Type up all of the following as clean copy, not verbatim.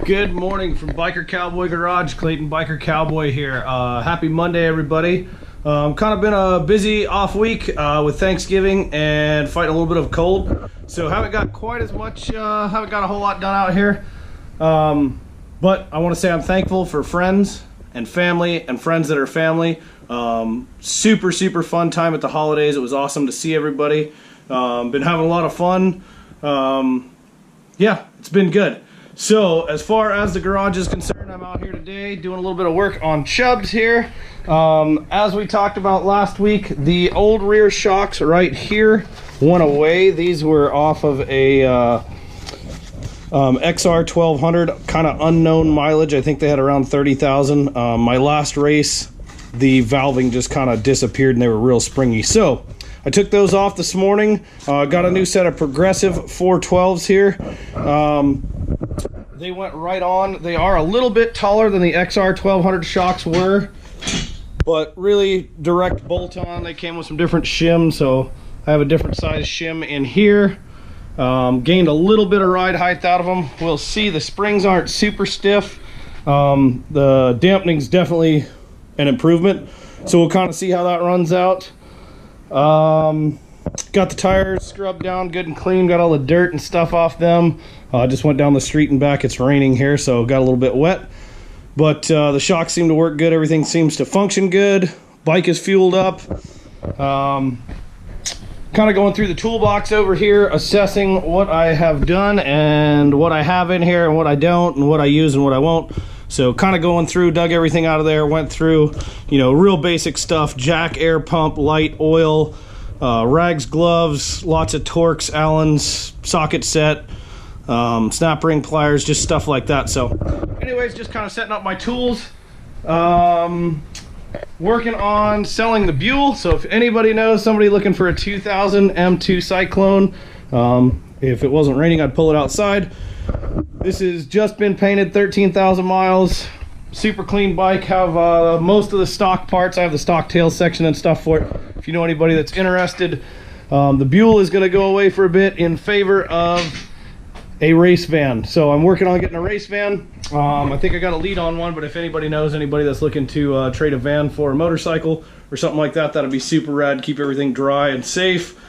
Good morning from Cowboy Garage. Clayton Biker Cowboy here. Happy Monday, everybody. Kind of been a busy off week with Thanksgiving and fighting a little bit of cold, so haven't got quite as much, haven't got a whole lot done out here. But I want to say I'm thankful for friends and family and friends that are family. Super fun time at the holidays. It was awesome to see everybody. Been having a lot of fun. Yeah, it's been good. So as far as the garage is concerned, I'm out here today doing a little bit of work on Chubbs here. As we talked about last week, the old rear shocks right here went away. These were off of a XR 1200, kind of unknown mileage. I think they had around 30,000. My last race, the valving just kind of disappeared and they were real springy. So I took those off this morning. Got a new set of progressive 412s here. They went right on. They are a little bit taller than the XR 1200 shocks were, but really direct bolt on. They came with some different shims, so I have a different size shim in here. Gained a little bit of ride height out of them. We'll see. The springs aren't super stiff. The dampening's definitely an improvement, so we'll kind of see how that runs out. Got the tires scrubbed down good and clean, got all the dirt and stuff off them. Just went down the street and back. It's raining here, so got a little bit wet, but the shocks seem to work good. Everything seems to function good. Bike is fueled up. Kind of going through the toolbox over here, assessing what I have done and what I have in here and what I don't and what I use and what I won't. So kind of going through, dug everything out of there, went through, you know, real basic stuff: jack, air pump, light, oil, rags, gloves, lots of Torx, Allens, socket set, snap ring pliers, just stuff like that. So anyways, just kind of setting up my tools, working on selling the Buell. So if anybody knows somebody looking for a 2000 M2 Cyclone, if it wasn't raining, I'd pull it outside. This has just been painted, 13,000 miles, super clean bike. Have most of the stock parts. I have the stock tail section and stuff for it. If you know anybody that's interested, the Buell is going to go away for a bit in favor of a race van. So I'm working on getting a race van. I think I got a lead on one, but if anybody knows anybody that's looking to trade a van for a motorcycle or something like that, that'd be super rad. Keep everything dry and safe.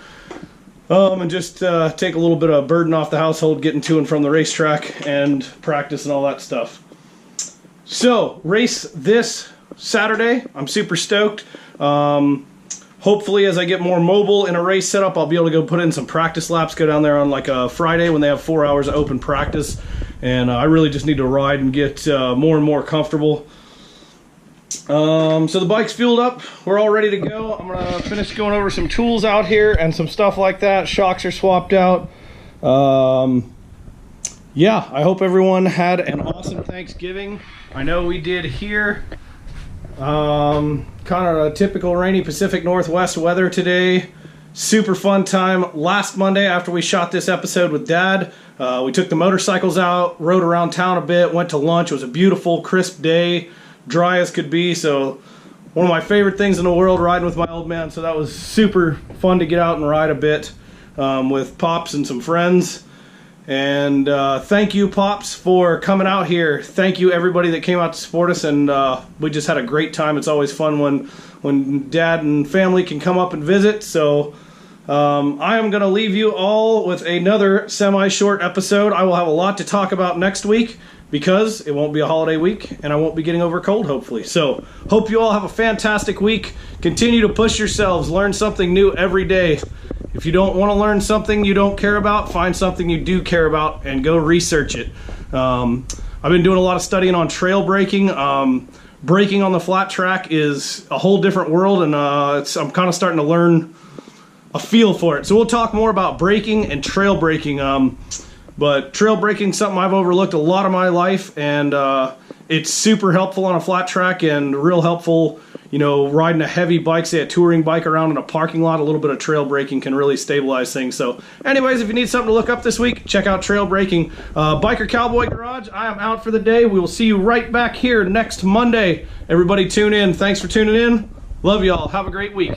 And just take a little bit of burden off the household getting to and from the racetrack and practice and all that stuff. So race this Saturday. I'm super stoked. Hopefully as I get more mobile in a race setup, I'll be able to go put in some practice laps, go down there on like a Friday when they have 4 hours of open practice. And I really just need to ride and get more and more comfortable. So the bike's fueled up. We're all ready to go. I'm gonna finish going over some tools out here and some stuff like that. Shocks are swapped out. Yeah, I hope everyone had an awesome Thanksgiving. I know we did here. Kind of a typical rainy Pacific Northwest weather today. Super fun time. Last Monday after we shot this episode with Dad, we took the motorcycles out, rode around town a bit, went to lunch. It was a beautiful, crisp day. Dry as could be. So one of my favorite things in the world, riding with my old man. So that was super fun to get out and ride a bit with Pops and some friends. And thank you, Pops, for coming out here. Thank you everybody that came out to support us, and we just had a great time. It's always fun when Dad and family can come up and visit. So I am going to leave you all with another semi-short episode. I will have a lot to talk about next week, because it won't be a holiday week and I won't be getting over cold, hopefully. So hope you all have a fantastic week. Continue to push yourselves. Learn something new every day. If you don't want to learn something you don't care about, find something you do care about and go research it. I've been doing a lot of studying on trail braking. Braking on the flat track is a whole different world, and I'm kind of starting to learn a feel for it. So we'll talk more about braking and trail braking. But trail braking is something I've overlooked a lot of my life, and it's super helpful on a flat track and real helpful, you know, riding a heavy bike, say a touring bike around in a parking lot. A little bit of trail braking can really stabilize things. So anyways, if you need something to look up this week, check out trail braking. Biker Cowboy Garage, I am out for the day. We will see you right back here next Monday. Everybody tune in. Thanks for tuning in. Love y'all. Have a great week.